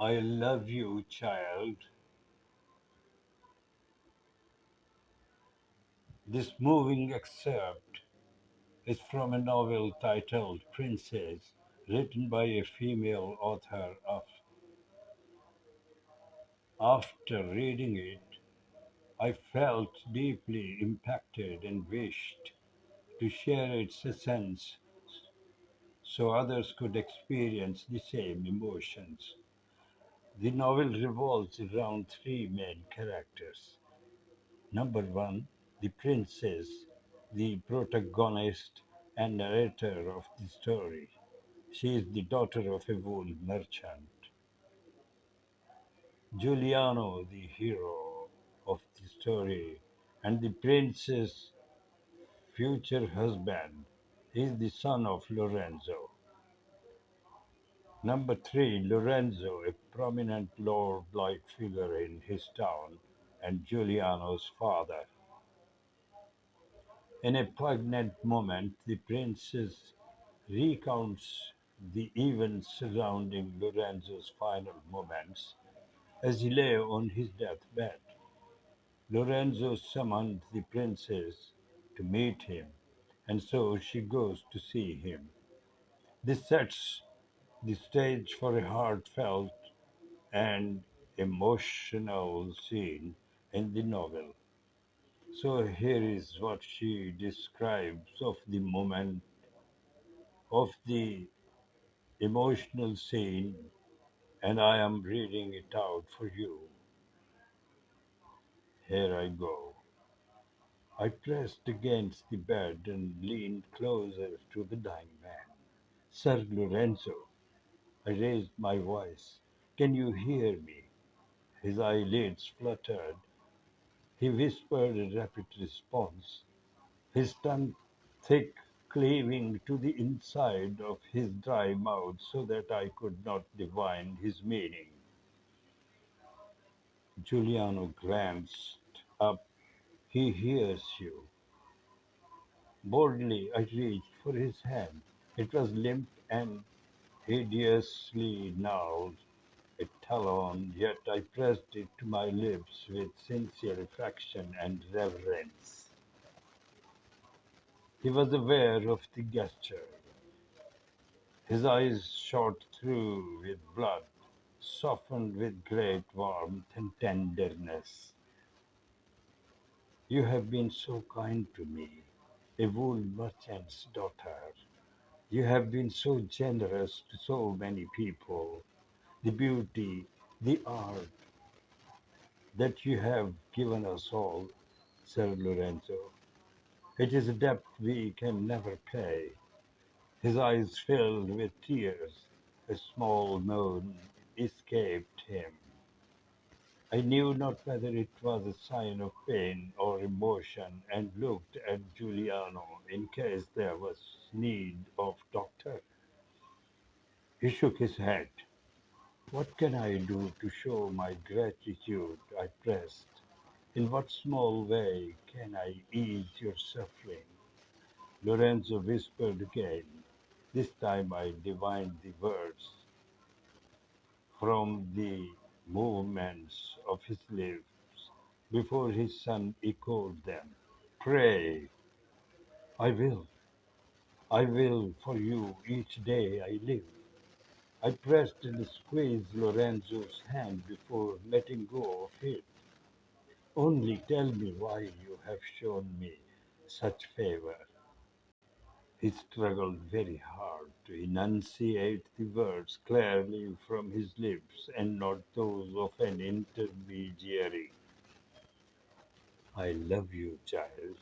I love you, child. This moving excerpt is from a novel titled Princess, written by a female author. After reading it, I felt deeply impacted and wished to share its essence so others could experience the same emotions. The novel revolves around three main characters. Number one, the princess, the protagonist and narrator of the story. She is the daughter of a wool merchant. Giuliano, the hero of the story, and the prince's future husband, is the son of Lorenzo. Number three, Lorenzo, a prominent lord-like figure in his town, and Giuliano's father. In a poignant moment, the princess recounts the events surrounding Lorenzo's final moments as he lay on his deathbed. Lorenzo summoned the princess to meet him, and so she goes to see him. This sets the stage for a heartfelt and emotional scene in the novel. So here is what she describes of the moment of the emotional scene, and I am reading it out for you. Here I go. I pressed against the bed and leaned closer to the dying man. Sir Lorenzo, I raised my voice. Can you hear me? His eyelids fluttered. He whispered a rapid response, his tongue thick, cleaving to the inside of his dry mouth so that I could not divine his meaning. Giuliano glanced up. He hears you. Boldly I reached for his hand. It was limp and hideously gnarled, a talon, yet I pressed it to my lips with sincere affection and reverence. He was aware of the gesture. His eyes shot through with blood, softened with great warmth and tenderness. You have been so kind to me, a wool merchant's daughter. You have been so generous to so many people. The beauty, the art that you have given us all, Sir Lorenzo. It is a debt we can never pay. His eyes filled with tears. A small moan escaped him. I knew not whether it was a sign of pain or emotion, and looked at Giuliano in case there was need of doctor. He shook his head. What can I do to show my gratitude? I pressed. In what small way can I ease your suffering? Lorenzo whispered again. This time I divined the words from the movements of his lips before his son echoed them. Pray, I will, I will for you each day I live. I pressed and squeezed Lorenzo's hand before letting go of it. Only tell me why you have shown me such favor. He struggled very hard to enunciate the words clearly from his lips and not those of an intermediary. I love you, child.